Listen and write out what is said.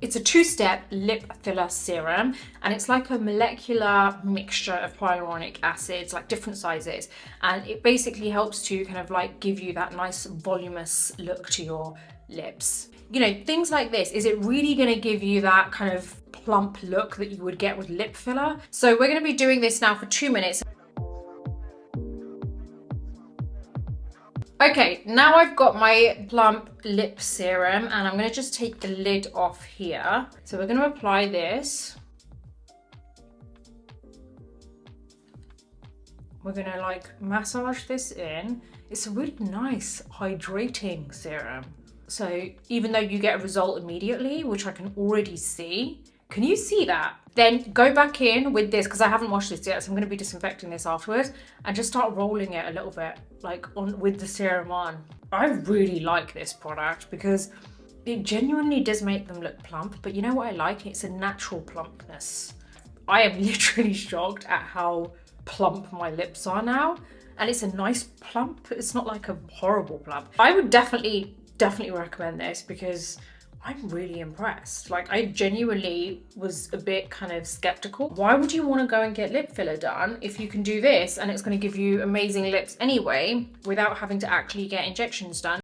It's a two-step lip filler serum, and it's like a molecular mixture of hyaluronic acids, like different sizes, and it basically helps to kind of like give you that nice voluminous look to your lips. You know, things like this, is it really going to give you that kind of plump look that you would get with lip filler? So we're going to be doing this now for 2 minutes. Okay, now I've got my plump lip serum, and I'm gonna just take the lid off here. So we're gonna apply this. We're gonna like massage this in. It's a really nice hydrating serum. So even though you get a result immediately, which I can already see, can you see that? Then go back in with this, because I haven't washed this yet, so I'm going to be disinfecting this afterwards, and just start rolling it a little bit, like on with the serum on. I really like this product because it genuinely does make them look plump, but you know what I like? It's a natural plumpness. I am literally shocked at how plump my lips are now, and it's a nice plump. It's not like a horrible plump. I would definitely recommend this because I'm really impressed. Like, I genuinely was a bit kind of skeptical. Why would you want to go and get lip filler done if you can do this and it's going to give you amazing lips anyway without having to actually get injections done?